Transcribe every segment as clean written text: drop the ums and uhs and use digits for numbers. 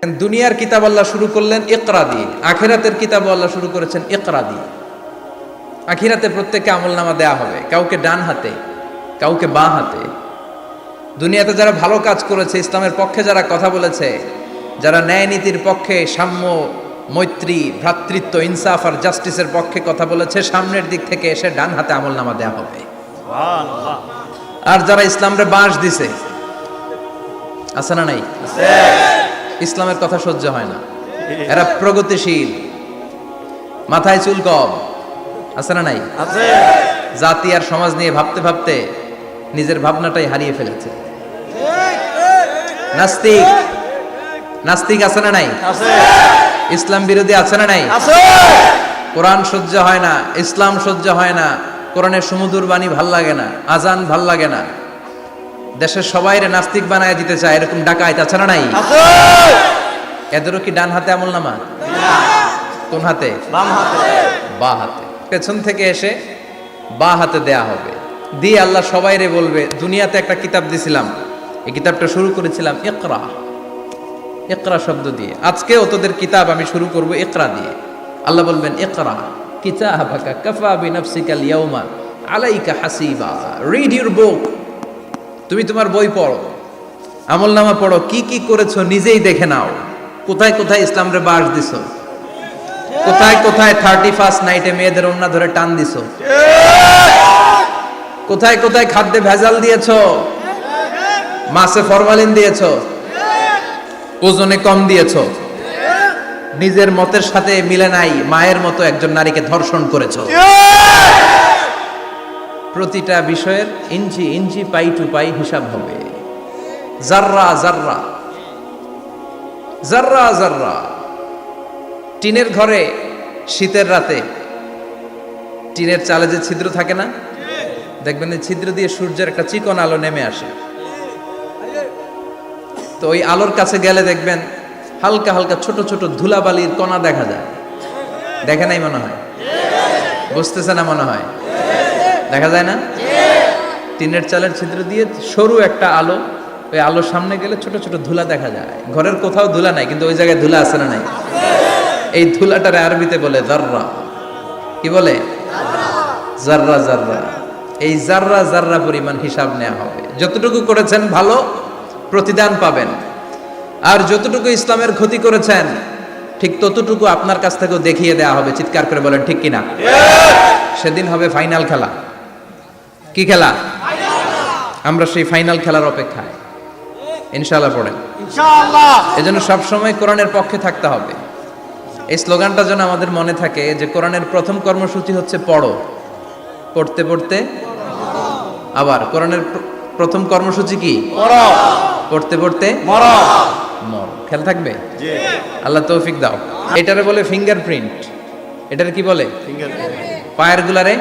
দুনিয়ার কিতাব আল্লাহ শুরু করলেন ইকরা দিয়ে, আখিরাতের কিতাব আল্লাহ শুরু করেছেন ইকরা দিয়ে। আখিরাতে প্রত্যেককে আমলনামা দেয়া হবে, কাউকে ডান হাতে, কাউকে বাঁ হাতে। দুনিয়াতে যারা ভালো কাজ করেছে, ইসলামের পক্ষে যারা কথা বলেছে, যারা ন্যায় নীতির পক্ষে, সাম্য, মৈত্রী, ভ্রাতৃত্ব, ইনসাফ আর জাস্টিসের পক্ষে কথা বলেছে, সামনের দিক থেকে এসে ডান হাতে আমলনামা দেয়া হবে। আর যারা ইসলামরে বাঁশ দিছে, আছে না নাই? ইসলামের কথা সহ্য হয় না, এরা প্রগতিশীল, মাথায় চুল কম, আছে না নাই? জাতি আর সমাজ নিয়ে ভাবতে ভাবতে নিজের ভাবনাটাই হারিয়ে ফেলেছে। নাস্তিক, নাস্তিক আছে না নাই? ইসলাম বিরোধী আছে না নাই? কোরআন সহ্য হয় না, ইসলাম সহ্য হয় না, কোরআনের সুমধুর বাণী ভাল লাগে না, আজান ভাল লাগে না, দেশের সবাইরে নাস্তিক বানায় দিতে চায়, এরকম ডাকাইত আছে না নাই? এদেরও কি ডান হাতে আমলনামা? কোন হাতে? বাঁ হাতে। পেছন থেকে এসে বাঁ হাতে দেয়া হবে, দিয়ে আল্লাহ সবাইরে বলবে, দুনিয়াতে একটা কিতাব দিছিলাম, এই কিতাবটা শুরু করেছিলাম ইকরা, ইকরা শব্দ দিয়ে, আজকেও তোদের কিতাব আমি শুরু করব ইকরা দিয়ে। আল্লাহ বলবেন ইকরা কিতাবাকা কাফা বিনাফসিকাল ইয়াউমা আলাইকা হাসিবা, রিড ইউর বুক, তুমি তোমার বই পড়ো, আমলনামা পড়ো, কি কি করেছো নিজেই দেখে নাও। কোথায় কোথায় ইসলামরে বাস দিছো, কোথায় কোথায় 31st নাইটে মেয়েদের ওন্না ধরে টান দিছো, কোথায় কোথায় খাদ্যে ভেজাল দিয়েছো, মাছে ফরমালিন দিয়েছো, ওজনে কম দিয়েছো, নিজের মতের সাথে মিলে নাই, মায়ের মতো একজন নারীকে ধর্ষণ করেছো। প্রতিটা বিষয়ের ইঞ্চি ইঞ্চি, পাই টু পাই হিসাব হবে। জাররা জাররা, জাররা জাররা। টিনের ঘরে শীতের রাতে টিনের চালে যে ছিদ্র থাকে না, দেখবেন এই ছিদ্র দিয়ে সূর্যের একটা চিকন আলো নেমে আসে। তো ওই আলোর কাছে গেলে দেখবেন হালকা হালকা ছোট ছোট ধুলাবালির কণা দেখা যায়। দেখে নাই মনে হয়? বুঝতেছে না মনে হয়? দেখা যায় না? টিনের চালের ছিদ্র দিয়ে সরু একটা আলো, ওই আলোর সামনে গেলে ছোট ছোট ধুলা দেখা যায়। ঘরের কোথাও ধুলা নাই, কিন্তু ওই জায়গায় ধুলা আছে না নাই? এই ধুলাটার আরবিতে বলে জাররা। কি বলে? জাররা জাররা। এই জাররা জাররা পরিমাণ হিসাব নেওয়া হবে। যতটুকু করেছেন ভালো, প্রতিদান পাবেন, আর যতটুকু ইসলামের ক্ষতি করেছেন ঠিক ততটুকু আপনার কাছ থেকেও দেখিয়ে দেওয়া হবে। চিৎকার করে বলেন ঠিক কিনা? সেদিন হবে ফাইনাল খেলা। কি খেলা? আমরা সেই ফাইনাল খেলার অপেক্ষায়। ইনশাআল্লাহ পড়েন ইনশাআল্লাহ। এজন্য সব সময় কোরআনের পক্ষে থাকতে হবে। এই স্লোগানটা যেন আমাদের মনে থাকে যে কোরআনের প্রথম কর্মসূচি হচ্ছে পড়ো, পড়তে পড়তে আবার। কোরআনের প্রথম কর্মসূচি কি? পড়ো, পড়তে পড়তে মরো, মরো। খেয়াল থাকবে? আল্লাহ তৌফিক দাও। এটারে বলে ফিঙ্গারপ্রিন্ট। এটারে কি বলে? পায়ের গুলারে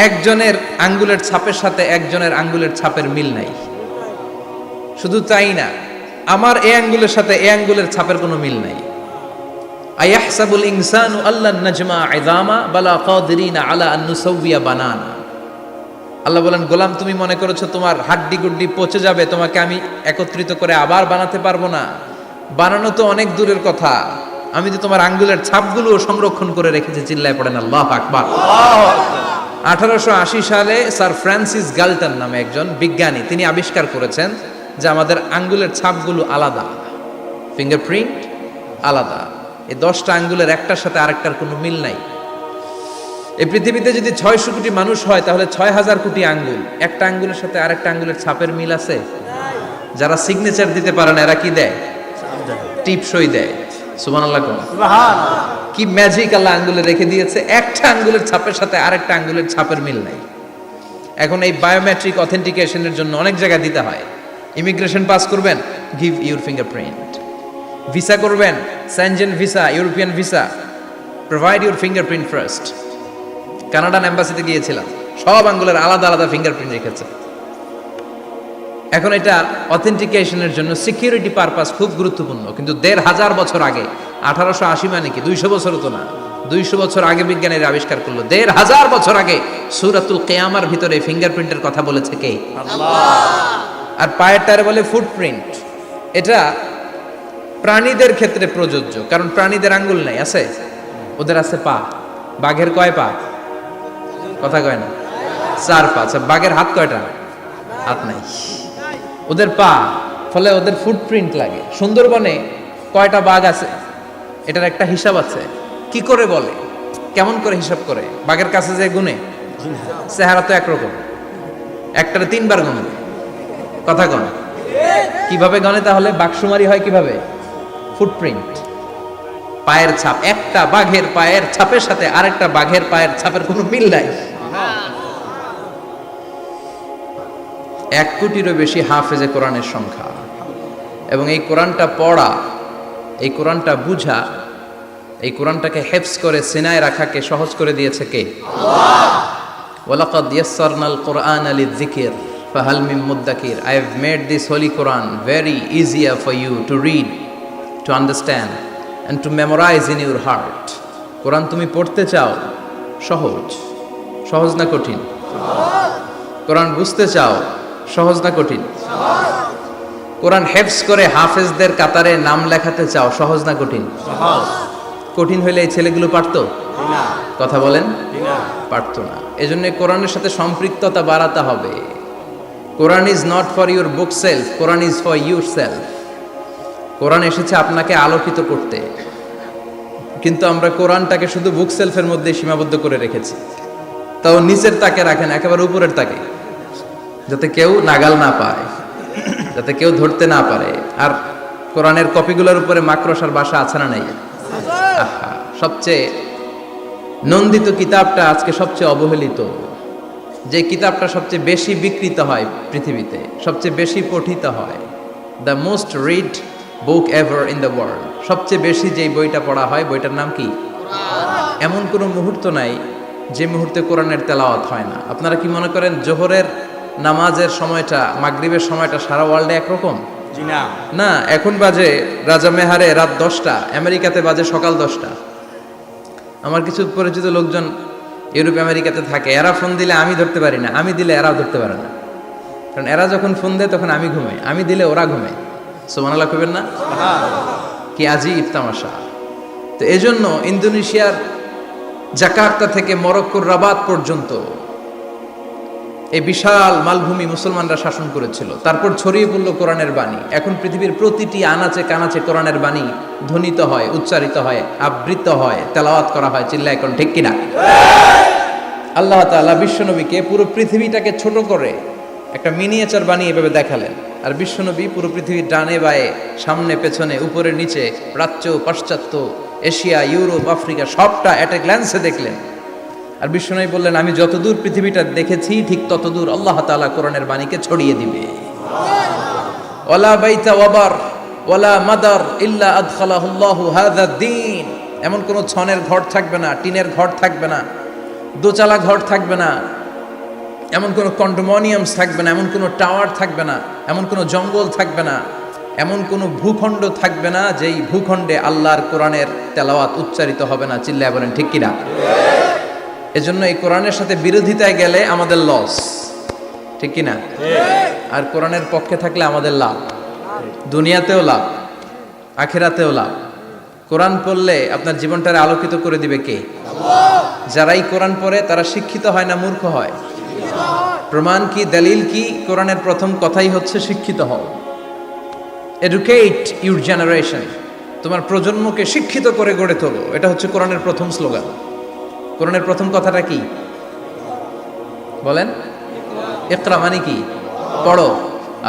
একজনের আঙ্গুলের ছাপের সাথে একজনের আঙ্গুলের ছাপের মিল নাই। শুধু তাই না, আমার এই আঙ্গুলের সাথে এই আঙ্গুলের ছাপের কোনো মিল নাই। আয়াহসাবুল ইনসানু আল্লান নাজমা ইযামা বালা কাদিরিনা আলা আন নুসাউবিয়া বানানা। আল্লাহ বলেন, গোলাম তুমি মনে করেছো তোমার হাড্ডি গুড্ডি পচে যাবে, তোমাকে আমি একত্রিত করে আবার বানাতে পারবো না? বানানো তো অনেক দূরের কথা, আমি তো তোমার আঙ্গুলের ছাপগুলো সংরক্ষণ করে রেখেছি। চিল্লায় পড়েন আল্লাহু আকবার। 1880 সালে স্যার ফ্রান্সিস গালটন নামে একজন বিজ্ঞানী, তিনি আবিষ্কার করেছেন যে আমাদের আঙ্গুলের ছাপগুলো আলাদা, ফিঙ্গারপ্রিন্ট আলাদা। এই 10টা আঙ্গুলের একটার সাথে আরেকটার কোনো মিল নাই। এই পৃথিবীতে যদি 600 কোটি মানুষ হয়, তাহলে 6000 কোটি আঙ্গুল, একটা আঙ্গুলের সাথে আরেকটা আঙ্গুলের ছাপের মিল আছে? যারা সিগনেচার দিতে পারে না, এরা কি দেয়? টিপসই দেয়। সুবহানাল্লাহ। কি ম্যাজিক আল্লাহ আঙ্গুলে রেখে দিয়েছে, একটা আঙ্গুলের ছাপের সাথে আরেকটা আঙ্গুলের ছাপের মিল নাই। এখন এই বায়োমেট্রিক অথেন্টিকেশনের জন্য অনেক জায়গায় দিতে হয়। ইমিগ্রেশন পাস করবেন, গিভ ইউর ফিঙ্গারপ্রিন্ট। ভিসা করবেন, Schengen visa, European visa, provide your fingerprint first. Canadian এম্বাসিতে গিয়েছিলাম, সব আঙ্গুলের আলাদা আলাদা ফিঙ্গারপ্রিন্ট রেখেছে। এখন এটা অথেন্টিকেশনের জন্য সিকিউরিটি পারপাস খুব গুরুত্বপূর্ণ। কিন্তু 1500 বছর আগে, 1880 মানে কি 200 বছরও তো না, 200 বছর আগে বিজ্ঞানীরা আবিষ্কার করলো। 1500 বছর আগে সূরাতুল কিয়ামার ভিতরে ফিঙ্গারপ্রিন্টের কথা বলেছে কে? আল্লাহ। আর পায়ের টারে বলে ফুটপ্রিন্ট। এটা প্রাণীদের ক্ষেত্রে প্রযোজ্য, কারণ প্রাণীদের আঙ্গুল নাই, আছে? ওদের আছে পা। বাঘের কয় পা? কথা কয় না? 4 পা। আচ্ছা, বাঘের হাত কয়টা? হাত নাই, ওদের পা। ফলে ওদের ফুটপ্রিন্ট লাগে। সুন্দরবনে কয়টা বাঘ আছে এটার একটা হিসাব আছে। কি করে বলে, কেমন করে হিসাব করে? বাঘের কাছে যে গুনে, চেহারা তো একরকম, একটারে 3 বার গুনে। কথা কন, কিভাবে গনে তাহলে? বাঘসুমারি হয় কিভাবে? ফুটপ্রিন্ট, পায়ের ছাপ। একটা বাঘের পায়ের ছাপের সাথে আরেকটা বাঘের পায়ের ছাপের কোনো মিল নাই। 1 কোটিরও বেশি হাফেজে কোরআনের সংখ্যা। এবং এই কোরআনটা পড়া, এই কোরআনটা বুঝা, এই কোরআনটাকে হেফজ করে সিনায় রাখাকে সহজ করে দিয়েছে কে? আল্লাহ। ওয়ালাকাদ ইয়াসসারনাল কুরআনা লিযিকর ফাহাল মিন মুদ্দাকির। I have made this holy Quran very easier for you to read, to understand and to memorize in your heart. কোরআন তুমি পড়তে চাও, সহজ। সহজ না কঠিন? সহজ। কোরআন বুঝতে চাও, সহজ না কঠিন? সহজ। কোরআন হেফজ করে হাফেজদের কাতারে নাম লেখাতে চাও, সহজ না কঠিন? সহজ। কঠিন হইলে এই ছেলেগুলো পারতো না? কথা বলেন, পারতো না। এজন্য কোরআনের সাথে সম্পৃক্ততা বাড়াতে হবে। Quran is not for your bookshelf, Quran is for yourself. Quran এসেছে আপনাকে আলোকিত করতে, কিন্তু আমরা কোরআনটাকে শুধু বুক সেলফের মধ্যে সীমাবদ্ধ করে রেখেছি। তাও নিচের তাকে রাখেন, একেবারে উপরের তাকে, যাতে কেউ নাগাল না পায়, যাতে কেউ ধরতে না পারে। আর কোরআনের কপিগুলোর উপরে মাকড়সার বাসা আছে না নাই? আহা, সবচেয়ে নন্দিত কিতাবটা আজকে সবচেয়ে অবহেলিত। যে কিতাবটা সবচেয়ে বেশি বিকৃত হয় পৃথিবীতে, সবচেয়ে বেশি পঠিত হয়, the most read book ever in the world, সবচেয়ে বেশি যেই বইটা পড়া হয় বইটার নাম কি? এমন কোনো মুহূর্ত নাই যে মুহূর্তে কোরআনের তেলাওয়াত হয় না। আপনারা কি মনে করেন জোহরের নামাজের সময়টা, মাগরিবের সময়টা সারা ওয়ার্ল্ডে একরকম? না, এখন বাজে রাজা মেহারে রাত 10টা, আমেরিকাতে বাজে সকাল 10টা। আমার কিছু পরিচিত লোকজন ইউরোপ আমেরিকাতে থাকে, এরা ফোন দিলে আমি ধরতে পারি না, আমি দিলে এরাও ধরতে পারে না। কারণ এরা যখন ফোন দেয় তখন আমি ঘুমাই, আমি দিলে ওরা ঘুমায়। সুবহানাল্লাহ কইবেন না? কি আজীব তামাশা। তো এজন্য ইন্দোনেশিয়ার জাকার্তা থেকে মরক্কোর রাবাত পর্যন্ত এই বিশাল মালভূমি মুসলমানরা শাসন করেছিল। তারপর ছড়িয়ে পড়লো কোরআনের বাণী। এখন পৃথিবীর প্রতিটি আনাচে কানাচে কোরআনের বাণী ধ্বনিত হয়, উচ্চারিত হয়, আবৃত হয়, তেলাওয়াত করা হয়। চিল্লায় এখন ঠিক কিনা? আল্লাহ তাআলা বিশ্বনবীকে পুরো পৃথিবীটাকে ছোট করে একটা মিনিয়েচার বানিয়ে এভাবে দেখালেন। আর বিশ্বনবী পুরো পৃথিবীর ডানে বায়ে, সামনে পেছনে, উপরে নিচে, প্রাচ্য পাশ্চাত্য, এশিয়া, ইউরোপ, আফ্রিকা সবটা এট এ গ্ল্যান্সে দেখলেন। আর বিশ্বনবী বললেন, আমি যতদূর পৃথিবীটা দেখেছি ঠিক ততদূর আল্লাহ তাআলা কোরআনের বাণীকে ছড়িয়ে দিবে। ওয়ালা বাইতা ওয়াবার ওয়ালা মাদার ইল্লা আদখালাহুল্লাহু হাযা দ্বীন। এমন কোনো ছনের ঘর থাকবে না, টিনের ঘর থাকবে না, দোচালা ঘর থাকবে না, এমন কোনো কন্ডোমিনিয়ামস থাকবে না, এমন কোনো টাওয়ার থাকবে না, এমন কোনো জঙ্গল থাকবে না, এমন কোনো ভূখণ্ড থাকবে না যেই ভূখণ্ডে আল্লাহর কোরআনের তেলাওয়াত উচ্চারিত হবে না। চিল্লায় বলেন ঠিক কিনা? এজন্য এই কোরআনের সাথে বিরোধিতায় গেলে আমাদের লস, ঠিক কিনা? আর কোরআনের পক্ষে থাকলে আমাদের লাভ, দুনিয়াতেও লাভ, আখিরাতেও লাভ। কোরআন পড়লে আপনার জীবনটারে আলোকিত করে দিবে কে? যারাই কোরআন পড়ে তারা শিক্ষিত হয় না মূর্খ হয়? প্রমাণ কি, দলিল কি? কোরআনের প্রথম কথাই হচ্ছে শিক্ষিত হও। এডুকেট ইউর জেনারেশন, তোমার প্রজন্মকে শিক্ষিত করে গড়ে তোলো। এটা হচ্ছে কোরআনের প্রথম স্লোগান। কোরআনের প্রথম কথাটা কি বলেন? ইকরা মানে কি? পড়ো।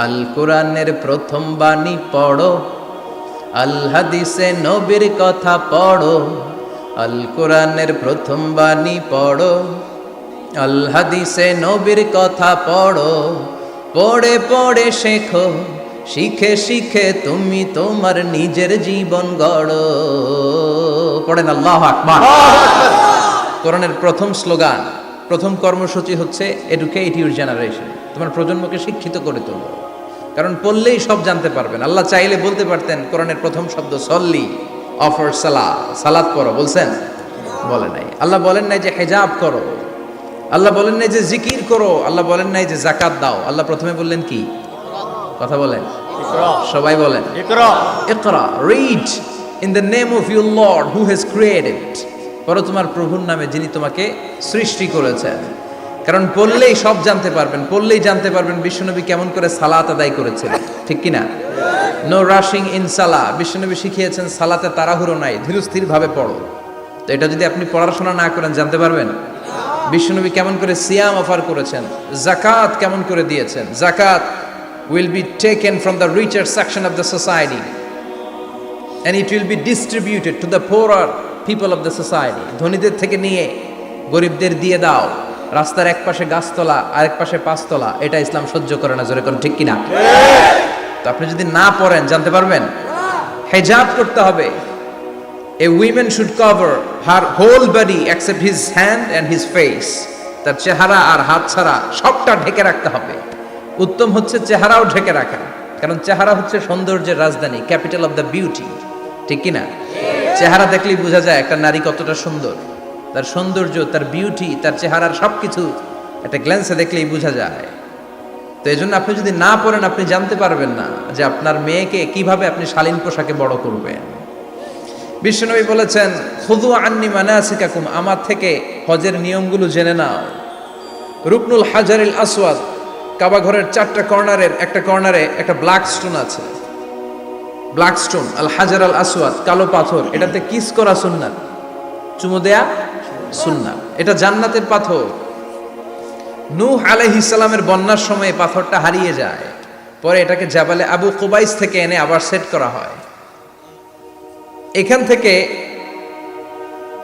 আল কোরআনের প্রথম বাণী পড়ো, আল হাদিসে নবীর কথা পড়ো। আল কোরআনের প্রথম বাণী পড়ো, আল হাদিসে নবীর কথা পড়ো। পড়ে পড়ে শেখো, শিখে শিখে তুমি তোমার নিজের জীবন গড়ো। পড়েন আল্লাহু আকবার। কোরআনের প্রথম স্লোগান, প্রথম কর্মসূচি হচ্ছে এডুকেট ইউর জেনারেশন, তোমার প্রজন্মকে শিক্ষিত করে তোলো। কারণ পড়লেই সব জানতে পারবেন। আল্লাহ চাইলে বলতে পারতেন কোরআনের প্রথম শব্দ সল্লি, অফার সালাত, সালাত পড়ো, বলছেন? বলে নাই। আল্লাহ বলেন নাই যে হিজাব করো, আল্লাহ বলেন নাই যে জিকির করো, আল্লাহ বলেন নাই যে যাকাত দাও। আল্লাহ প্রথমে বললেন কি? কথা বলেন। সবাই বলেন ইকরা, read in the name of your lord who has created. পড়ো তোমার প্রভুর নামে যিনি তোমাকে সৃষ্টি করেছেন। কারণ পড়লেই সব জানতে পারবেন, পড়লেই জানতে পারবেন বিশ্বনবী কেমন করে সালাত আদায় করেছিলেন, ঠিক কিনা? নো রাশিং ইন সালাহ, বিশ্বনবী শিখিয়েছেন সালাতে তাড়াহুড়ো নাই, ধীরস্থির ভাবে পড়ো। তো এটা যদি আপনি পড়াশোনা না করেন জানতে পারবেন? বিশ্বনবী কেমন করে সিয়াম অফার করেছেন, জাকাত কেমন করে দিয়েছেন। জাকাত will be taken from the richer section of the society and it will be distributed to the poorer people of the society. ধনীদের থেকে নিয়ে গরিবদের দিয়ে দাও। রাস্তার এক পাশে গাছতলা আর এক পাশে পাঁচতলা, এটা ইসলাম সহ্য করে না, জোরে কোন ঠিক কিনা? তো আপনি যদি না পড়েন জানতে পারবেন? হিজাব করতে হবে। A woman should cover her whole body except his hand and his face. তার চেহারা আর হাত ছাড়া সবটা ঢেকে রাখতে হবে। উত্তম হচ্ছে চেহারাও ঢেকে রাখা, কারণ চেহারা হচ্ছে সৌন্দর্যের রাজধানী, ক্যাপিটাল অফ দ্য বিউটি, ঠিক কিনা? চেহারা দেখলেই বোঝা যায় একটা নারী কতটা সুন্দর, তার সৌন্দর্য, তার বিউটি, তার চেহারার সবকিছু একটা গ্ল্যান্সে দেখলেই বোঝা যায়। তো এই জন্য আপনি যদি না পড়েন আপনি জানতে পারবেন না যে আপনার মেয়েকে কিভাবে আপনি শালীন পোশাকে বড় করবেন। বিশ্বনবী বলেছেন খুযু আন্নি মানাসিকাকুম, আমার থেকে হজের নিয়মগুলো জেনে নাও। রুকনুল হাজারিল আসওয়াদ, কাবা ঘরের 4টা কর্নারের একটা কর্নারে একটা ব্ল্যাক স্টোন আছে, ব্ল্যাক স্টোন আল হাজার আল আসওয়াদ, কালো পাথর। এটাতে কিস করা সুন্নাত, চুমু দেয়া সুন্নাত। এটা জান্নাতের পাথর। নূহ আলাইহিস সালামের বন্যার সময় পাথরটা হারিয়ে যায়, পরে এটাকে জাবালে আবু কুবাইস থেকে এনে আবার সেট করা হয়। এখান থেকে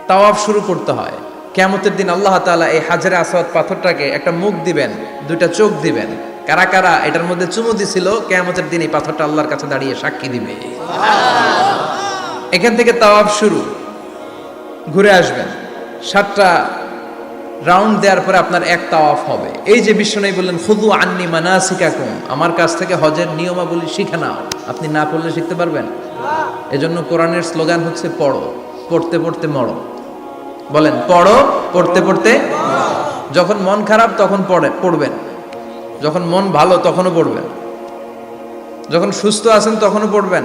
তাওয়াফ শুরু করতে হয়। কিয়ামতের দিন আল্লাহ তাআলা এই হাজারে আসওয়াদ পাথরটাকে একটা মুখ দিবেন, 2টা চোখ দিবেন। কারা কারা এটার মধ্যে চুমু দিছিল কিয়ামতের দিন এই পাথরটা আল্লাহর কাছে দাঁড়িয়ে সাক্ষী দিবে। এখান থেকে তাওয়াফ শুরু, ঘুরে আসবেন। 7টা রাউন্ড দেওয়ার পরে আপনার এক তাওয়াফ হবে। এই যে বিশ্বনবী বললেন খুযু আন্নি মানাসিকাকুম, আমার কাছ থেকে হজের নিয়মাবলী শিখে নাও। আপনি না পড়লে শিখতে পারবেন? এজন্য কোরআনের স্লোগান হচ্ছে পড়ো, পড়তে পড়তে মরো। বলেন পড়ো, পড়তে পড়তে। যখন মন খারাপ তখন পড়বেন, যখন মন ভালো তখনও পড়বেন, যখন সুস্থ আছেন তখনও পড়বেন,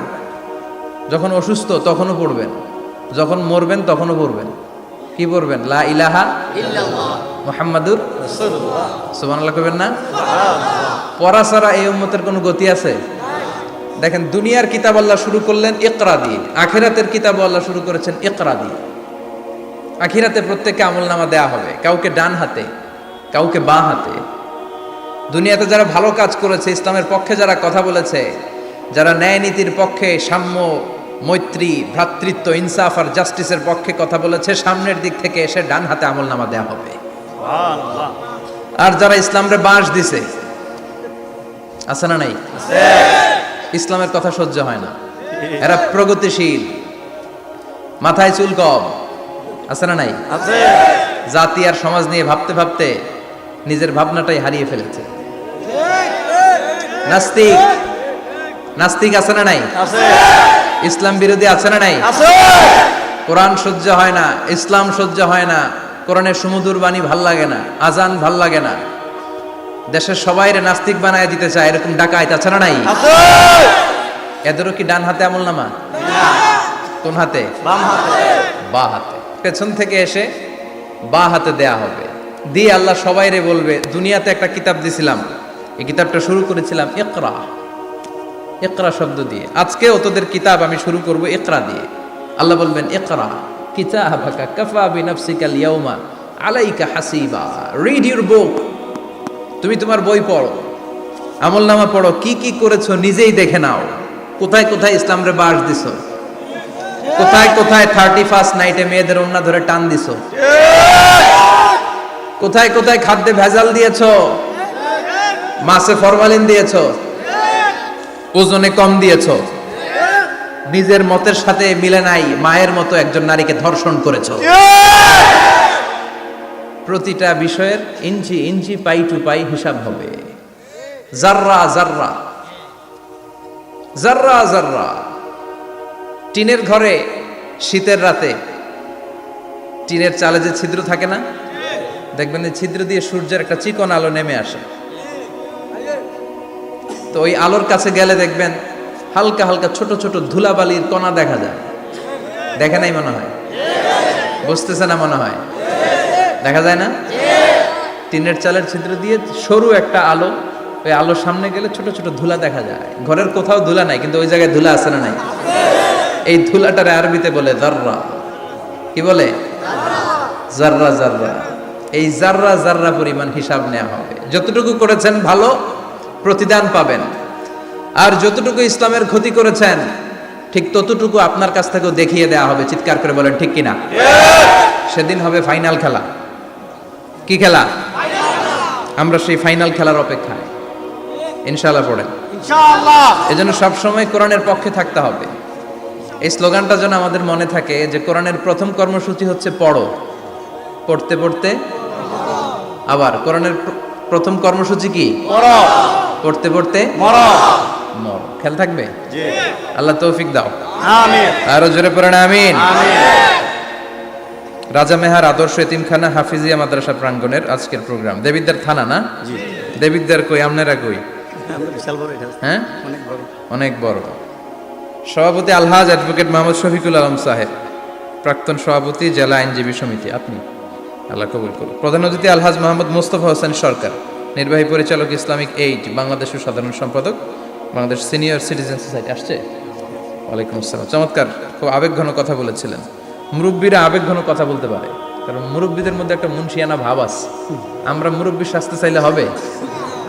যখন অসুস্থ তখনও পড়বেন, যখন মরবেন তখনও পড়বেন। কি পড়বেন? লা ইলাহা ইল্লাল্লাহ মুহাম্মাদুর রাসূলুল্লাহ। সুবহানাল্লাহ কইবেন না? পড়া ছাড়া এই উম্মতের কোনো গতি আছে? দেখেন, দুনিয়ার কিতাব আল্লাহ শুরু করলেন ইকরা দিয়ে, আখিরাতের কিতাব আল্লাহ শুরু করেছেন ইকরা দিয়ে। আখিরাতে প্রত্যেককে আমলনামা দেয়া হবে, কাউকে ডান হাতে, কাউকে বাঁ হাতে। দুনিয়াতে যারা ভালো কাজ করেছে, ইসলামের পক্ষে যারা কথা বলেছে, যারা ন্যায় নীতির পক্ষে, সাম্য, মৈত্রী, ভ্রাতৃত্ব, ইনসাফ আর জাস্টিসের পক্ষে কথা বলেছে, সামনের দিক থেকে এসে ডান হাতে আমলনামা দেয়া হবে। আর যারা ইসলামরে বাঁশ দিছে, আছে না নাই? ইসলামের কথা সহ্য হয় না, এরা প্রগতিশীল, মাথায় চুল কম, আছে না নাই? জাতি আর সমাজ নিয়ে ভাবতে ভাবতে নিজের ভাবনাটাই হারিয়ে ফেলেছে। নাস্তিক, নাস্তিক আছে না নাই? ইসলাম বিরোধী আছে না নাই? কোরআন সহ্য হয় না, ইসলাম সহ্য হয় না, কোরআনের সুমধুর বাণী ভাল লাগে না, আজান ভাল লাগে না, দেশের সবাইরে নাস্তিক বানায় দিতে চায়, এরকম ডাকাইত আছে না নাই? এদেরও কি ডান হাতে আমলনামা? কোন হাতে? বাঁ হাতে। পেছন থেকে এসে বাঁ হাতে দেয়া হবে, দিয়ে আল্লাহ সবাইরে বলবে দুনিয়াতে একটা কিতাব দিছিলাম, এই কিতাবটা শুরু করেছিলাম ইকরা, ইকরা শব্দ দিয়ে। আজকেও তোদের কিতাব আমি শুরু করব ইকরা দিয়ে। আল্লাহ বলবেন ইকরা কিতাবাকা কাফা বিনাফসিকাল ইয়াউমা আলাইকা হাসিবা, রিড ইউর বুক, তুমি তোমার বই পড়ো, আমলনামা পড়ো, কি কি করেছো নিজেই দেখে নাও। কোথায় কোথায় ইসলামরে বাস দিছো, কোথায় কোথায় 31st নাইটে মেয়েদের ওন্না ধরে টান দিছো, কোথায় কোথায় খাদ্যে ভেজাল দিয়েছো, মাছে ফরমালিন দিয়েছো, ওজনে কম দিয়েছো, নিজের মতের সাথে মিলে নাই, মায়ের মতো একজন নারীকে ধর্ষণ করেছো। প্রতিটা বিষয়ের ইঞ্চি ইঞ্চি, পাই টু পাই হিসাব হবে। জাররা জাররা, জাররা জাররা। টিনের ঘরে শীতের রাতে টিনের চালে যে ছিদ্র থাকে না, দেখবেন এই ছিদ্র দিয়ে সূর্যের একটা চিকন আলো নেমে আসে। তো ওই আলোর কাছে গেলে দেখবেন হালকা হালকা ছোট ছোট ধুলাবালির কণা দেখা যায়। দেখে নাই মনে হয়? বুঝতেছে না মনে হয়? দেখা যায় না? টিনের চালের ছিদ্র দিয়ে সরু একটা আলো, ওই আলোর সামনে গেলে ছোট ছোট ধুলা দেখা যায়। ঘরের কোথাও ধুলা নাই, কিন্তু ওই জায়গায় ধুলা আছে না নাই? এই ধুলাটারে আরবিতে বলে জাররা। কি বলে? জাররা। জাররা, এই জাররা জাররা পরিমাণ হিসাব নেওয়া হবে। যতটুকু করেছেন ভালো, প্রতিদান পাবেন। আর যতটুকু ইসলামের ক্ষতি করেছেন, ঠিক ততটুকু আপনার কাছ থেকেও দেখিয়ে দেওয়া হবে। চিৎকার করে বলেন ঠিক কিনা? সেদিন হবে ফাইনাল খেলা। কি খেলা? আমরা সেই ফাইনাল খেলার অপেক্ষায়। ইনশাআল্লাহ পড়েন ইনশাআল্লাহ। এজন্য সব সময় কোরআনের পক্ষে থাকতে হবে। এই স্লোগানটা যেন আমাদের মনে থাকে যে কোরআনের প্রথম কর্মসূচি হচ্ছে পড়ো, পড়তে পড়তে। আবার কোরআনের প্রথম কর্মসূচি কি? পড়ো, পড়তে পড়তে মরো। মরো। খেয়াল থাকবে? জি। আল্লাহ তৌফিক দাও, আমিন। আরো জোরে পড়েন আমিন। আমিন। রাজা মেহার আদর্শ এতিমখানা হাফিজিয়া মাদ্রাসা প্রাঙ্গণের আজকের প্রোগ্রাম। দেবিদ্দার থানা না? জি। দেবিদ্দার কই, আপনারা কই? বিশাল বড় এটা। হ্যাঁ, অনেক বড়, অনেক বড়। সভাপতি আলহাজ অ্যাডভোকেট মোহাম্মদ শফিকুল আলম সাহেব, প্রাক্তন সভাপতি জেলা আইনজীবী সমিতি, আপনি। আল্লাহ কবুল করুন। প্রধান অতিথি আলহাজ মোহাম্মদ মোস্তফা হোসেন সরকার, নির্বাহী পরিচালক ইসলামিক এইড বাংলাদেশের সাধারণ সম্পাদক বাংলাদেশ সিনিয়র সিটিজেন সোসাইটি। আসছে? ওয়ালাইকুম আসসালাম। চমৎকার, খুব আবেগঘন কথা বলেছিলেন। মুরব্বীরা আবেগঘন কথা বলতে পারে, কারণ মুরব্বীদের মধ্যে একটা মুন্সিয়ানা ভাব আছে। আমরা মুরব্বী শাস্তি চাইলে হবে?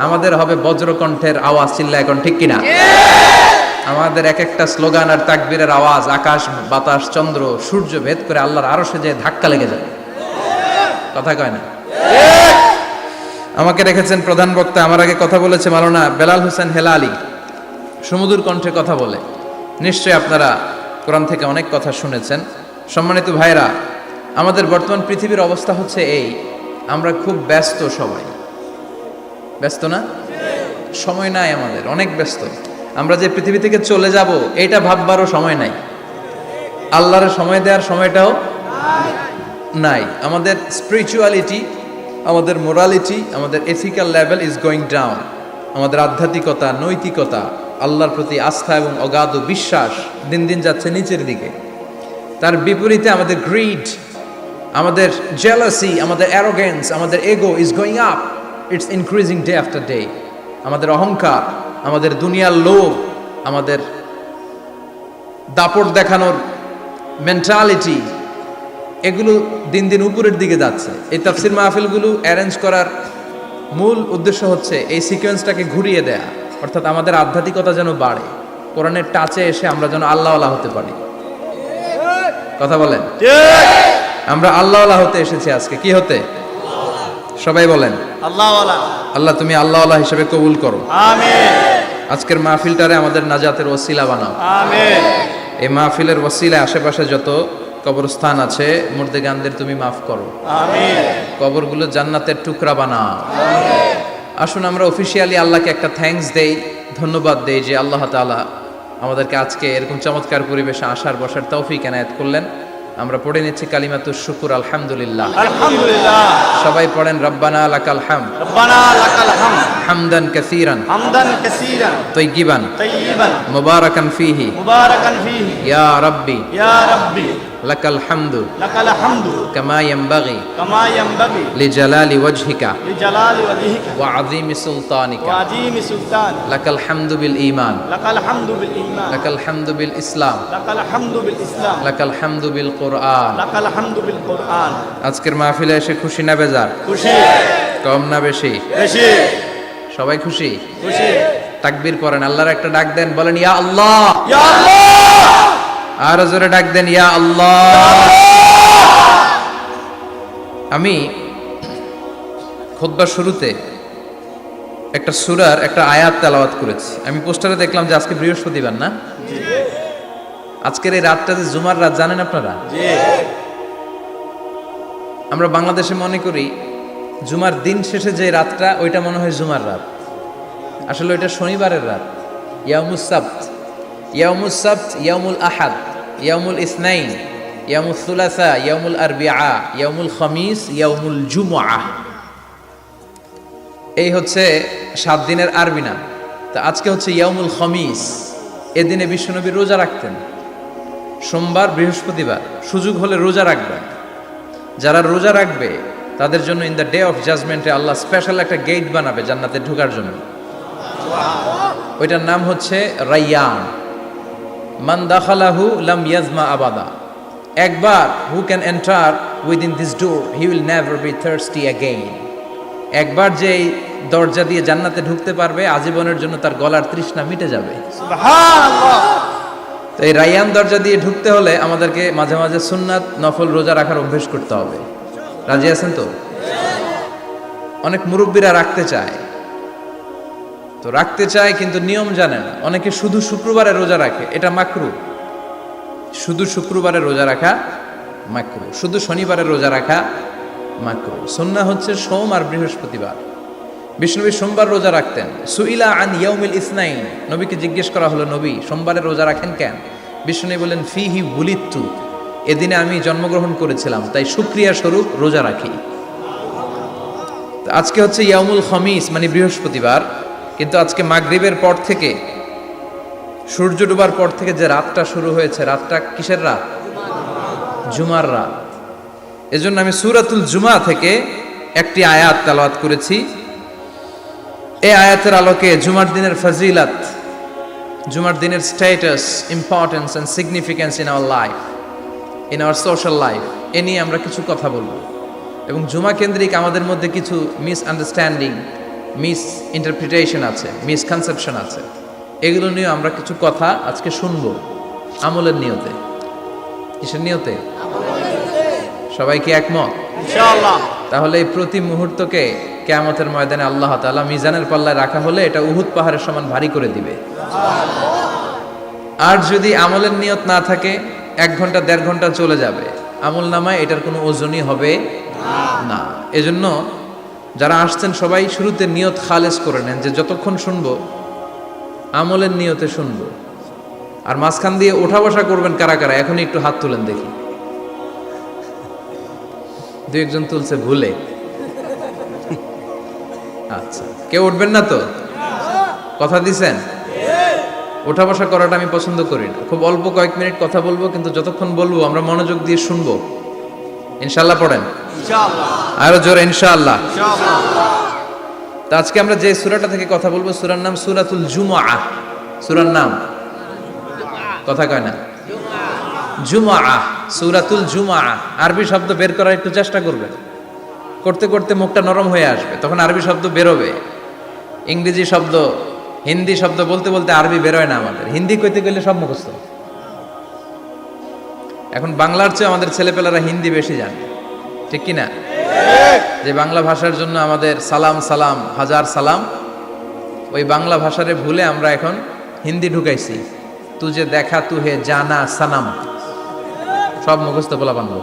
আমাদের হবে বজ্রকণ্ঠের আওয়াজ, চিল্লা এখন ঠিক কিনা? আমাদের এক একটা স্লোগান আর তাকবীরের আওয়াজ আকাশ বাতাস চন্দ্র সূর্য ভেদ করে আল্লাহর আরশে যে ধাক্কা লেগে যায়। কথা কয় না? আমাকে রেখেছেন প্রধান বক্তা। আমার আগে কথা বলেছে মাওলানা বেলাল হোসেন হেলালি, সুমধুর কণ্ঠে কথা বলে। নিশ্চয়ই আপনারা কোরআন থেকে অনেক কথা শুনেছেন। সম্মানিত ভাইরা, আমাদের বর্তমান পৃথিবীর অবস্থা হচ্ছে এই, আমরা খুব ব্যস্ত। সবাই ব্যস্ত না? সময় নাই আমাদের, অনেক ব্যস্ত। আমরা যে পৃথিবী থেকে চলে যাব এটা ভাববারও সময় নাই, আল্লাহর সময় দেওয়ার সময়টাও নাই। আমাদের স্পিরিচুয়ালিটি, আমাদের মোরালিটি, আমাদের ethical level is going down. আমাদের আধ্যাত্মিকতা, নৈতিকতা, আল্লাহর প্রতি আস্থা এবং অগাধ বিশ্বাস দিন দিন যাচ্ছে নিচের দিকে। তার বিপরীতে আমাদের গ্রিড, আমাদের জেলাসি, আমাদের অ্যারোগেন্স, আমাদের এগো is going up. It's increasing day after day. আমাদের অহংকার, আমাদের দুনিয়ার লোভ, আমাদের দাপট দেখানোর মেন্টালিটি, এগুলো দিন দিন উপরের দিকে যাচ্ছে। এই তাফসির মাহফিলগুলো অ্যারেঞ্জ করার মূল উদ্দেশ্য হচ্ছে এই সিকোয়েন্সটাকে ঘুরিয়ে দেয়া, অর্থাৎ আমাদের আধ্যাত্মিকতা যেন বাড়ে, কোরআনের টাচে এসে আমরা যেন আল্লাহওয়ালা হতে পারি। কথা বলেন? আমরা আল্লাহওয়ালা হতে এসেছি আজকে। কি হতে? সবাই বলেন আল্লাহওয়ালা। আল্লাহ তুমি আল্লাহওয়ালা হিসেবে কবুল করো, আমিন। আজকের মাহফিলটারে আমাদের নাজাতের ওসিলা বানাও, আমিন। এই মাহফিলের ওসিলায় আশেপাশে যত কবরস্থান আছে মুর্দেগানদের তুমি মাফ করো, আমিন। কবরগুলো জান্নাতের টুকরা বানাও, আমিন। আসুন আমরা অফিশিয়ালি আল্লাহকে একটা থ্যাঙ্কস দেই, ধন্যবাদ দেই যে আল্লাহ তাআলা আমাদেরকে আজকে এরকম চমৎকার পরিবেশে আসার বসার তৌফিক এনায়েত করলেন। আমরা পড়ে নিচ্ছি কালিমাতুশ শুকর, আলহামদুলিল্লাহ। আলহামদুলিল্লাহ। সবাই পড়েন রব্বানা লাকাল হামদ, রব্বানা লাকাল হামদ, হামদান কাসীরান, হামদান কাসীরান, তাইয়িবান, তাইয়িবান, মুবারাকান ফীহি, মুবারাকান ফীহি, ইয়া রাব্বি, ইয়া রাব্বি, লাকাল হামদু, লাকাল হামদু, কামা ইয়ানবাগি, কামা ইয়ানবাগি, লিজালালি ওয়াজহিকা, লিজালালি ওয়াজহিকা, ওয়া আযীমি সুলতানিকা, ওয়া আযীমি সুলতান, লাকাল হামদু বিল ঈমান, লাকাল হামদু বিল ঈমান, লাকাল হামদু বিল ইসলাম, লাকাল হামদু বিল ইসলাম, লাকাল হামদু বিল কুরআন, লাকাল হামদু বিল কুরআন। আজকের মাহফিলে এসে খুশি না বেজার? খুশি। কম না বেশি? বেশি। সবাই খুশি? খুশি। তাকবীর পড়েন, আল্লাহর একটা ডাক দেন, বলেন ইয়া আল্লাহ, ইয়া আল্লাহ। আর জোরে ডাক দেন ইয়া আল্লাহ। আমি খুতবার শুরুতে একটা সূরার একটা আয়াত তেলাওয়াত করেছি। আমি পোস্টারে দেখলাম যে আজকে বৃহস্পতিবার না? আজকের এই রাতটা যে জুমার রাত, জানেন আপনারা? আমরা বাংলাদেশে মনে করি জুমার দিন শেষে যে রাতটা ওইটা মনে হয় জুমার রাত, আসলে ওইটা শনিবারের রাত। ইয়াউমুস সাবত, ইয়াউমুস সাবত, ইয়াউমুল আহাদ, ইয়াউমুল ইসনাইন, ইয়াউমুল সুলাসা, ইয়াউমুল আরবিআ, ইয়াউমুল খামিস, ইয়াউমুল জুমআহ। এই হচ্ছে 7 দিনের আরবি নাম। তো আজকে হচ্ছে ইয়াউমুল খামিস। এদিনে বিশ্বনবী রোজা রাখতেন, সোমবার বৃহস্পতিবার সুযোগ হলে রোজা রাখবেন। যারা রোজা রাখবে তাদের জন্য ইন দ্য ডে অফ জাজমেন্টে আল্লাহ স্পেশাল একটা গেট বানাবে জান্নাতে ঢোকার জন্য। ওইটার নাম হচ্ছে রাইয়ান। মান দাখালাহু লাম ইয়াজমা আবাদা। একবার who can enter within this door he will never be thirsty again. একবার যে এই দরজা দিয়ে জান্নাতে ঢুকতে পারবে আজীবনের জন্য তার গলার তৃষ্ণা মিটে যাবে। সুবহানাল্লাহ। তো এই রাইয়ান দরজা দিয়ে ঢুকতে হলে আমাদেরকে মাঝে মাঝে সুন্নাত নফল রোজা রাখার অভ্যেস করতে হবে। রাজি আছেন তো? অনেক মুরব্বীরা রাখতে চায়, তো রাখতে চায় কিন্তু নিয়ম জানে না। অনেকে শুধু শুক্রবারে রোজা রাখে, এটা মাকরু। শুধু শুক্রবারে রোজা রাখা মাকরু, শুধু শনিবারে রোজা রাখা মাকরু। সুন্নাহ হচ্ছে সোম আর বৃহস্পতিবার। বিষ্ণুনবী সোমবার রোজা রাখতেন। সুইলা আন ইয়াউমিল ইসনাইন, নবীকে জিজ্ঞেস করা হলো, নবী সোমবারে রোজা রাখেন কেন? বিষ্ণুনবী বলেন, ফিহি বুলিত্তু, এদিনে আমি জন্মগ্রহণ করেছিলাম, তাই শুকরিয়া স্বরূপ রোজা রাখি। আজকে হচ্ছে ইয়াউমুল খমিস মানে বৃহস্পতিবার, কিন্তু আজকে মাগরিবের পর থেকে সূর্য ডোবার পর থেকে যে রাতটা শুরু হয়েছে, রাতটা কিসের রাত? জুমার রাত। এজন্য আমি সূরাতুল জুমা থেকে একটি আয়াত তেলাওয়াত করেছি। এই আয়াতের আলোকে জুমার দিনের ফজিলত, জুমার দিনের status, importance and significance in our life, in our social life, এ নিয়ে আমরা কিছু কথা বলবো। এবং জুমা কেন্দ্রিক আমাদের মধ্যে কিছু মিসআন্ডারস্ট্যান্ডিং, মিস ইন্টারপ্রিটেশন আছে, মিসকনসেপশন আছে, এগুলো নিয়ে আমরা কিছু কথা আজকে শুনবো আমলের নিয়তে। কিসের নিয়তে? সবাই কি একমত? ইনশাআল্লাহ। তাহলে এই প্রতি মুহূর্তকে কিয়ামতের ময়দানে আল্লাহ তাআলা মিজানের পাল্লায় রাখা হলে এটা উহুদ পাহাড়ের সমান ভারী করে দিবে। আর যদি আমলের নিয়ত না থাকে, 1 ঘন্টা 1.5 ঘন্টা চলে যাবে, আমল নামায় এটার কোনো ওজনই হবে না। এজন্য যারা আসছেন সবাই শুরুতে নিয়ত খালেস করে নেন যে যতক্ষণ শুনবো আমলের নিয়তে শুনবো। আর মাঝখান দিয়ে ওঠা বসা করবেন কারা কারা, এখনই একটু হাত তুলেন দেখি। 2-1 তুলছে ভুলে। আচ্ছা, কেউ উঠবেন না তো? কথা দিছেন? ওঠা বসা করাটা আমি পছন্দ করি না। খুব অল্প কয়েক মিনিট কথা বলবো, কিন্তু যতক্ষণ বলবো আমরা মনোযোগ দিয়ে শুনবো। ইনশাআল্লাহ পড়েন। ইনশাআল্লাহ। আরো জোরে ইনশাআল্লাহ। ইনশাআল্লাহ। তো আজকে আমরা যে সূরাটা থেকে কথা বলবো, সূরার নাম সূরাতুল জুমআহ। সূরার নাম কথা কয় না? জুমআহ, সূরাতুল জুমআহ। আরবি শব্দ বের করার একটু চেষ্টা করবেন। করতে করতে মুখটা নরম হয়ে আসবে, তখন আরবি শব্দ বেরোবে। ইংরেজি শব্দ, হিন্দি শব্দ বলতে বলতে আরবি বেরোয় না আমাদের। হিন্দি কইতে গেলে সব মুখস্থ। এখন বাংলার চেয়ে আমাদের ছেলেপেলারা হিন্দি বেশি জানে, ঠিক কি না? যে বাংলা ভাষার জন্য আমাদের সালাম সালাম হাজার সালাম, ওই বাংলা ভাষারে ভুলে আমরা এখন হিন্দি ঢুকাইছি। তুজে দেখা তুহে জানা সানাম, সব মুখস্থ বলা বানবো।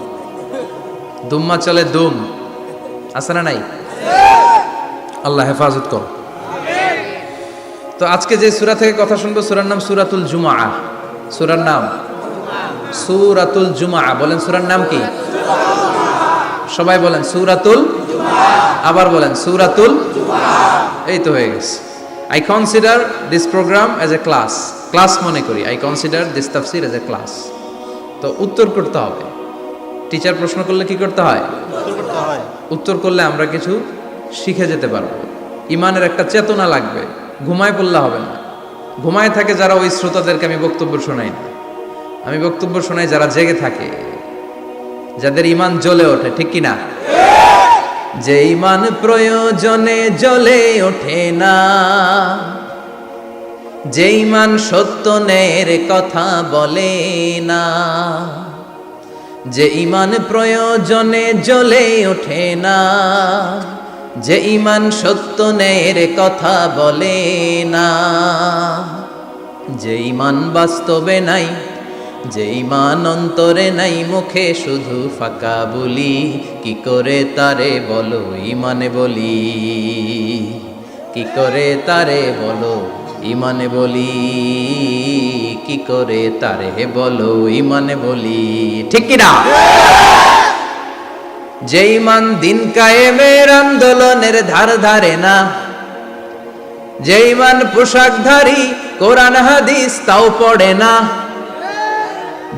দুম্মা চলে দুম, আছে না নাই? আল্লাহ হেফাজত কর। তো আজকে যে সূরা থেকে কথা শুনবো, সূরার নাম সূরাতুল জুমআহ। সূরার নাম সূরাতুল জুমআহ। বলেন সূরার নাম কি? সবাই বলেন সূরাতুল জুমআহ। আবার বলেন সূরাতুল জুমআহ। এই তো হয়ে গেছে। I consider this program as a class. Class মনে করি। I consider this tafsir as a class. তো উত্তর করতে হবে। টিচার প্রশ্ন করলে কি করতে হয়? উত্তর করলে আমরা কিছু শিখে যেতে পারবো। ইমানের একটা চেতনা লাগবে। ঘুমায় পড়লে হবে না। ঘুমায় থাকে যারা, ওই শ্রোতাদেরকে আমি বক্তব্য শোনাই না। আমি বক্তব্য শোনাই যারা জেগে থাকে, যাদের ইমান জ্বলে ওঠে, ঠিক কি না? যে ইমান প্রয়োজনে জ্বলে ওঠে না, যে ইমান সত্য ন্যায়ের কথা বলে না, যে ইমান প্রয়োজনে জ্বলে ওঠে না, যে ইমান সত্য ন্যায়ের কথা বলে না, যে ইমান বাস্তবে নাই, যে ইমান অন্তরে নাই, মুখে শুধু ফাঁকা বলি, কি করে তারে বলো ইমানে বলি, কি করে তারে বলো ইমানে বলি, কি করে তারে বলো ইমানে বলি, ঠিক কি না? যে ইমান দিন কায়েমের আন্দোলনের ধার ধারে না, যে ইমান পোশাকধারী কোরআন হাদিস তাও পড়ে না,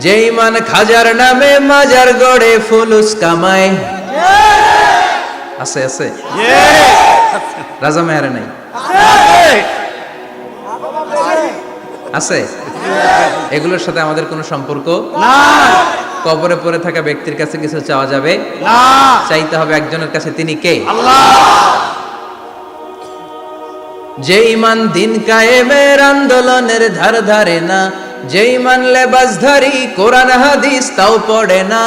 যে ইমান খাজার নামে মাজার গড়ে ফুলুস কামায়। আছে আছে রাজা মেহারে নাই আছে, এগুলোর সাথে আমাদের কোনো সম্পর্ক না। কবরে পড়ে থাকা ব্যক্তির কাছে কিছু চাওয়া যাবে না, চাইতে হবে একজনের কাছে, তিনি কে? আল্লাহ। যে ইমান দিন কায়েমের আন্দোলনের ধার ধারে না, যে ইমান লেবাসধারী কোরআন হাদিস তাও পড়ে না,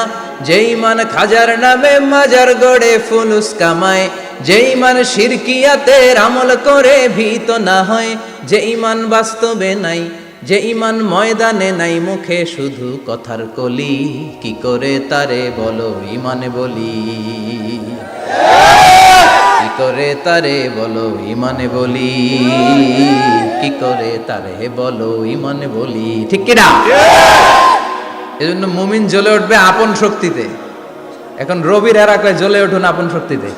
যে ইমান খাজার নামে মাজার গড়ে ফুলুস কামায়, যে ইমান শিরকিয়াতের আমল করে ভীত না হয়, যে ইমান বাস্তবে নাই, যে ইমান ময়দানে নাই, মুখে শুধু কথার কলি, কি করে তারে বলো ইমানে বলি, কি করে তারে বলো ইমানে বলি, কি করে তারে বলো ইমানে বলি, ঠিক কিনা? এজন্য মুমিন জ্বলে উঠবে আপন শক্তিতে। এখন রবির এরা কয় জ্বলে উঠুন আপন শক্তিতে,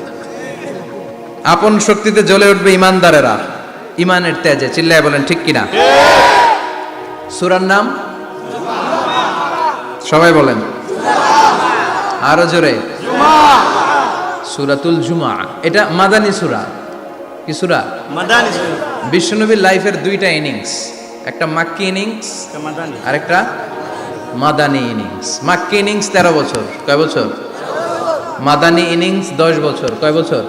আপন শক্তিতে জ্বলে উঠবে ইমানদারেরা ইমানের তেজে। চিল্লায় বলেন ঠিক কিনা? সূরার নাম সবাই বলেন আরো জোরে, সূরাতুল জুমা। এটা মাদানী সূরা। কি সূরা? মাদানী সূরা। বিশ্বনবীর লাইফের দুইটা ইনিংস, একটা মাক্কি ইনিংস আর একটা মাদানী ইনিংস। মাক্কি ইনিংস 13 বছর, কয় বছর? মাদানী ইনিংস 10 বছর, কয় বছর?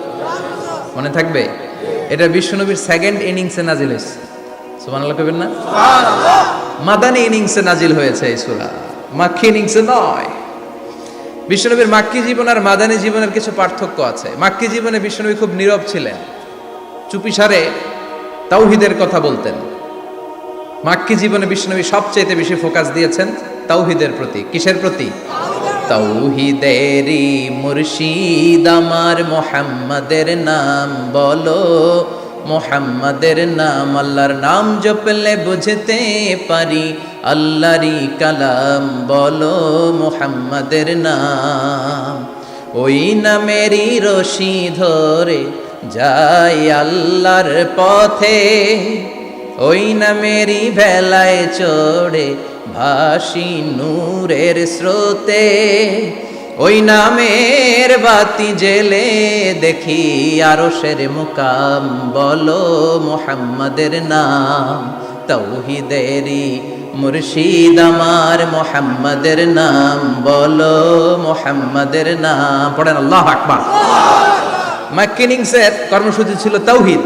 মনে থাকবে? এটা বিশ্বনবীর সেকেন্ড ইনিংসে নাজিল হয়েছে। সুবহানাল্লাহ কইবেন না? সুবহানাল্লাহ। মাদানী ইনিংসে নাজিল হয়েছে এই সূরা, মাক্কি ইনিংসে নয়। বিশ্বনবীর মাক্কি জীবন আর মাদানী জীবনের কিছু পার্থক্য আছে। মাক্কি জীবনে বিশ্বনবী খুব নীরব ছিলেন, চুপিসারে তাওহীদের কথা বলতেন। মাক্কি জীবনে বিশ্বনবী সবচেয়ে বেশি ফোকাস দিয়েছেন তাওহীদের প্রতি। কিসের প্রতি? তাওহীদেরই মুর্শিদ আমার মুহাম্মাদের নাম বলো, মুহাম্মাদের নাম, আল্লাহর নাম জপলে বুঝতে পারি আল্লাহরই কালাম, বলো মুহাম্মাদের নাম। ওই নামেরই রশি ধরে যাই আল্লাহর পথে, ওই নামেরই ভেলায় চড়ে ভাসি নূরের স্রোতে, ওই নামের বাতি জেলে দেখি আরশের মুকাম, বলো মুহাম্মাদের নাম। তাওহীদেরই মুর্শিদ আমার মুহাম্মাদের নাম, বলো মুহাম্মাদের নাম। পড়েন আল্লাহু আকবার। মাক্কি ইনিংসের কর্মসূচি ছিল তাওহীদ,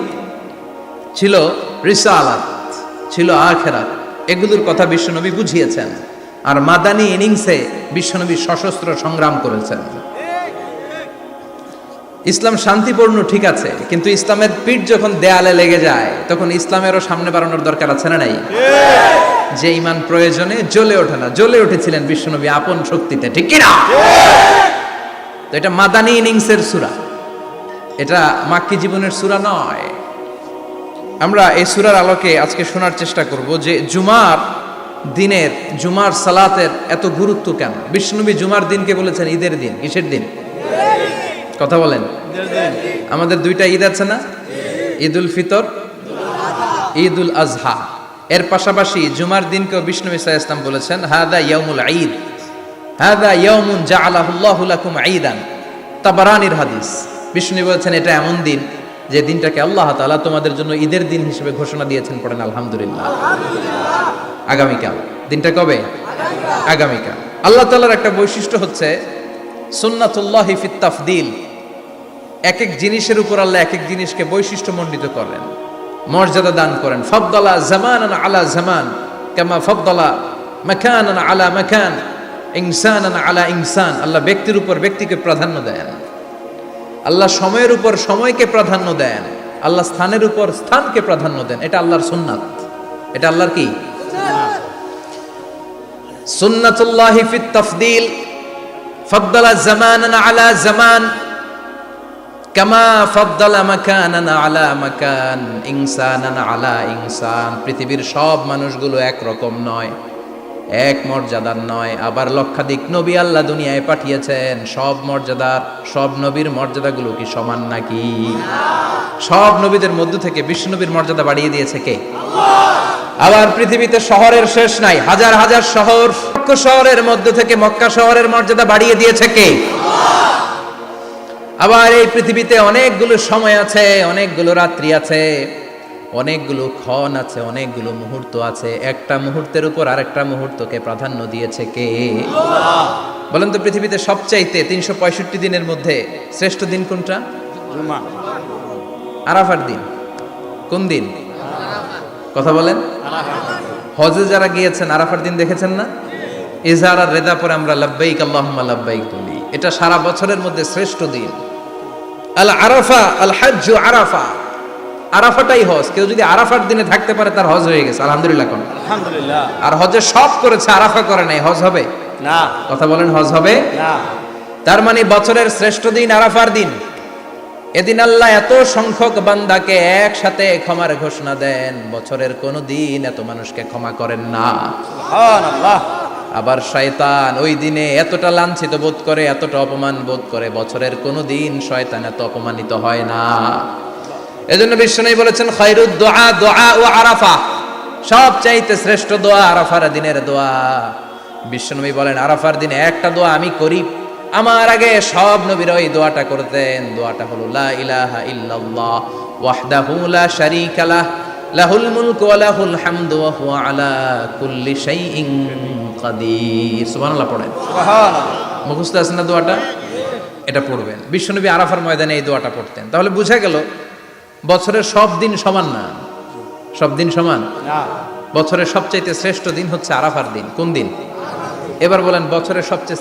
ছিল রিসালাত, ছিল আখিরাত, এগুলোর কথা বিশ্বনবী বুঝিয়েছেন। আর মাদানী ইনিংসে বিশ্বনবী সশস্ত্র সংগ্রাম করেছেন। ইসলাম শান্তিপূর্ণ ঠিক আছে, কিন্তু ইসলামের পিঠ যখন দেয়ালে লেগে যায় তখন ইসলামেরও সামনে বাড়ানোর দরকার আছে না নাই? যে ইমান প্রয়োজনে জ্বলে ওঠে না, জ্বলে উঠেছিলেন বিশ্বনবী আপন শক্তিতে, ঠিক কি না? তো এটা মাদানী ইনিংসের সূরা, এটা মাক্কি জীবনের সূরা নয়। আমরা এই সূরার আলোকে আজকে শোনার চেষ্টা করব যে জুমার দিনের, জুমার সালাতের এত গুরুত্ব কেন। বিশ্বনবী জুমার দিনকে বলেছেন ঈদের দিন। কিসের দিন? কথা বলেন। আমাদের দুইটা ঈদ আছে না? ঈদুল ফিতর, ঈদুল আজহা। এর পাশাপাশি জুমার দিনকেও বিশ্বনবী সাল্লাল্লাহু আলাইহি ওয়াসাল্লাম বলেছেন হাদা ইয়াউমুল ঈদ, হাদা ইয়াউমুন জাআলাহুল্লাহু লাকুম ঈদান। তাবারানির হাদিস। বিশ্বনবী বলেছেন এটা এমন দিন যে দিনটাকে আল্লাহ তাআলা তোমাদের জন্য ঈদের দিন হিসেবে ঘোষণা দিয়েছেন। পড়েন আলহামদুলিল্লাহ। আগামীকাল। দিনটা কবে? আগামীকাল। আল্লাহ তাআলার একটা বৈশিষ্ট্য হচ্ছে সুন্নাতুল্লাহি ফিত তাফদিল। এক এক জিনিসের উপর আল্লাহ এক এক জিনিসকে বৈশিষ্ট্যমণ্ডিত করেন, মর্যাদা দান করেন। ফাদ্দালা জামানান আলা জামান কামা ফাদ্দালা মাকানান আলা মাকান, ইনসানান আলা ইনসান। আল্লাহ ব্যক্তির উপর ব্যক্তিকে প্রাধান্য দেন, আল্লাহ সময়ের উপর সময়কে প্রাধান্য দেন, আল্লাহ স্থানের উপর স্থানকে প্রাধান্য দেন। এটা আল্লাহর সুন্নাত। এটা আল্লাহর কি? সুন্নাতুল্লাহি ফিত তাফদিল। ফাদ্দালা জামানান আলা জামান কামা ফাদ্দালা মাকানান আলা মাকান, ইনসানান আলা ইনসান। পৃথিবীর সব মানুষগুলো এক রকম নয়, এক মর্যাদার নয়। আবার লক্ষাধিক নবী আল্লাহ দুনিয়ায় পাঠিয়েছেন, সব মর্যাদার, সব নবীর মর্যাদাগুলো কি সমান নাকি? সব নবীদের মধ্য থেকে বিশ্বনবীর মর্যাদা বাড়িয়ে দিয়েছে কে? আবার পৃথিবীতে শহরের শেষ নাই, হাজার হাজার শহর, শহরের মধ্য থেকে মক্কা শহরের মর্যাদা বাড়িয়ে দিয়েছে কে? আবার এই পৃথিবীতে অনেকগুলো সময় আছে, অনেকগুলো রাত্রি আছে, অনেকগুলো ক্ষণ আছে, অনেকগুলো মুহূর্ত আছে। একটা মুহূর্তের উপর আরেকটা মুহূর্তকে প্রাধান্য দিয়েছে কে? বলেন তো, পৃথিবীতে সবচাইতে 365 দিনের মধ্যে শ্রেষ্ঠ দিন কোনটা? আরাফার দিন। কোন দিন? কথা বলেন। হজে যারা গিয়েছেন আরাফার দিন দেখেছেন না? ইজহার আর রেদা পরে আমরা লাব্বাইক আল্লাহুম্মা লাব্বাইক বলি। এটা সারা বছরের মধ্যে শ্রেষ্ঠ দিন। আল আরাফা আল হজ্জ আরাফা, আরাফাটাই হজ। কেউ যদি আরাফার দিনে থাকতে পারে তার হজ হয়ে গেছে, আলহামদুলিল্লাহ কোন। আলহামদুলিল্লাহ। আর হজে সব করেছে, আরাফা করে নাই, হজ হবে না। কথা বলেন, হজ হবে না। তার মানে বছরের শ্রেষ্ঠ দিন আরাফার দিন। এদিন আল্লাহ এত সংখ্যক বান্দাকে একসাথে ক্ষমার ঘোষণা দেন, বছরের কোন দিন এত মানুষকে ক্ষমা করেন না। সুবহানাল্লাহ। আবার শয়তান ওই দিনে এতটা লাঞ্ছিত বোধ করে, এতটা অপমান বোধ করে, বছরের কোন দিন শয়তান এত অপমানিত হয় না। এজন্য বিশ্বনবী বলেছেন খায়রুদ দুআ দুআ ও আরাফা, সবচাইতে শ্রেষ্ঠ দোয়া আরাফার দিনের দোয়া। বিশ্বনবী বলেন আরাফার দিনে একটা দোয়া আমি করি, আমার আগে সব নবীরা ওই দোয়াটা করতেন। দোয়াটা হলো লা ইলাহা ইল্লাল্লাহ ওয়াহদাহু লা শারীকা লাহ লাহুল মুলকু ওয়া লাহুল হামদু ওয়া হুয়া আলা কুল্লি শাইইন কাদির। সুবহানাল্লাহ পড়েন। সুবহানাল্লাহ। মুখস্থ আছে না দোয়াটা? এটা পড়বেন। বিশ্বনবী আরাফার ময়দানে এই দোয়াটা পড়তেন। তাহলে বুঝা গেল বছরের সব দিন সমান না। সব দিন সমান না। বছরের সবচাইতে শ্রেষ্ঠ দিন হচ্ছে আরাফার দিন। কোন দিন? এবার বলেন বছরের সবচেয়ে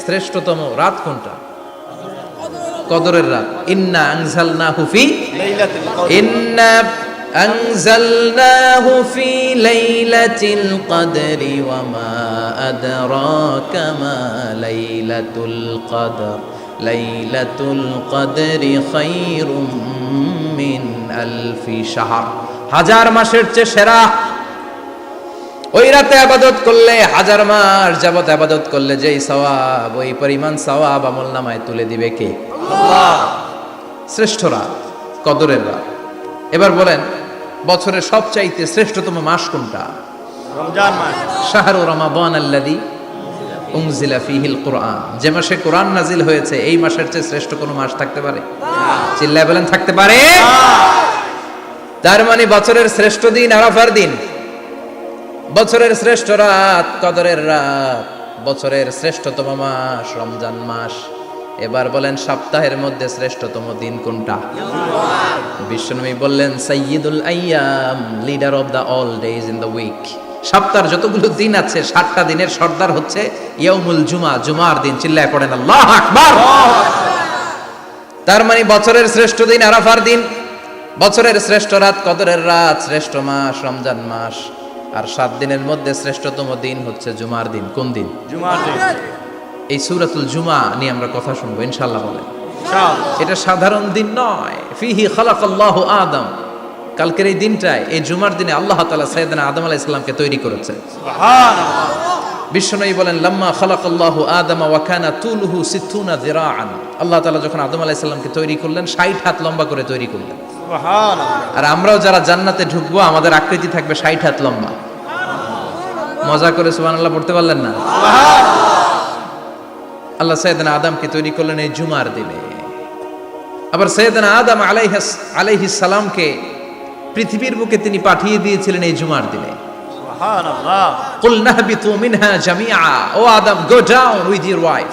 শ্রেষ্ঠতম রাত কোনটা? কদরের রাত। ইন্না আনজালনাহু ফি লাইলাতুল কদর। ইন্না আনজালনাহু ফি লাইলাতিল কদরি ওয়া মা আদরাকা মা লাইলাতুল কদর লাইলাতুল কদরি খায়রুম মিন আলফি শাহর। হাজার মাসের চেয়ে সেরা। ওই রাতে আবাদত করলে, হাজার মাস যাবত আবাদত করলে যেই সওয়াব, ওই পরিমাণ সওয়াব আমলনামায় তুলে দিবে কে? আল্লাহ। শ্রেষ্ঠ রাত, কদরের রাত। এবার বলেন বছরের সবচাইতে শ্রেষ্ঠতম মাস কোনটা? রমজান মাস। শাহরু রমাদান আল্লাযী উনজিলা ফীহিল কুরআন। যে মাসে কোরআন নাজিল হয়েছে, এই মাসের চেয়ে শ্রেষ্ঠ কোনো মাস থাকতে পারে? চিল্লায় বলেন থাকতে পারে? তার মানে বছরের শ্রেষ্ঠ দিন আরাফার দিন, বছরের শ্রেষ্ঠ রাত কদরের রাত, বছরের শ্রেষ্ঠতম মাস রমজান মাস। এবার বলেন সপ্তাহের মধ্যে শ্রেষ্ঠতম দিন কোনটা? বিশ্বনবী বললেন সাইয়্যিদুল আইয়াম, leader of the all days in the week. সপ্তাহের যতগুলো দিন আছে 7টা দিনের সর্দার হচ্ছে ইয়াউমুল জুমা, জুমার দিন। চিল্লায় পড়েন আল্লাহু আকবার। তার মানে বছরের শ্রেষ্ঠ দিন আরাফার দিন, বছরের শ্রেষ্ঠ রাত কদরের রাত, শ্রেষ্ঠ মাস রমজান মাস। আর 7 দিনের মধ্যে শ্রেষ্ঠতম দিন হচ্ছে জুমার দিন। কোন দিন? জুমার দিন। এই সূরাতুল জুমা নিয়ে আমরা কথা শুনবো ইনশাআল্লাহ। বলেন ইনশাআল্লাহ। এটা সাধারণ দিন নয়। ফিহি খালাকাল্লাহু আদম। কালকের এই দিনটায়, এই জুমার দিনে আল্লাহ তাআলা সাইয়েদনা আদম আলাইহিস সালামকে তৈরি করেছেন। সুবহানাল্লাহ। বিশ্বনবী বলেন লাম্মা খালাকাল্লাহু আদম ওয়া কানা তুলুহু 60 যিরাআন। আল্লাহ তাআলা যখন আদম আলাইহিস সালামকে তৈরি করলেন 60 হাত লম্বা করে তৈরি করলেন। সুবহানাল্লাহ। আর আমরাও যারা জান্নাতে ঢুকবো আমাদের আকৃতি থাকবে 60 হাত লম্বা। মজা করে সুবহানাল্লাহ পড়তে পারলেন না? আল্লাহ সাইয়েদনা আদমকে তৈরি করলেন এই জুমার দিনে। আবার সাইয়েদনা আদম আলাইহিস সালামকে পৃথিবীর বুকে তিনি পাঠিয়ে দিয়েছিলেন এই জুমার দিনে। সুবহানাল্লাহ। কুল নাহবিতু মিনহা জামিআ, O Adam go down with your wife,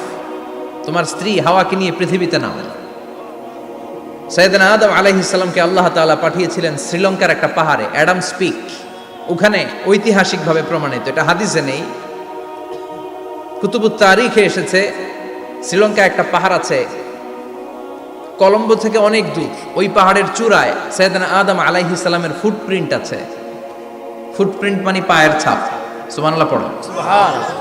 তোমার স্ত্রী হাওয়াকে নিয়ে পৃথিবীতে নামো। সাইয়েদনা আদম আলাইহিস সালামকে আল্লাহ তাআলা পাঠিয়েছিলেন শ্রীলঙ্কার একটা পাহাড়ে, অ্যাডামস পিক। ওখানে ঐতিহাসিকভাবে প্রমাণিত, এটা হাদিসে নেই, কুতুবুত তারিখে এসেছে। শ্রীলঙ্কায় একটা পাহাড় আছে, কলম্বো থেকে অনেক দূর। ওই পাহাড়ের চূড়ায় সাইয়েদনা আদম আলাইহিস সালামের ফুটপ্রিন্ট আছে। ফুটপ্রিন্ট মানে পায়ের ছাপ। সুবহানাল্লাহ পড়ো। সুবহানাল্লাহ।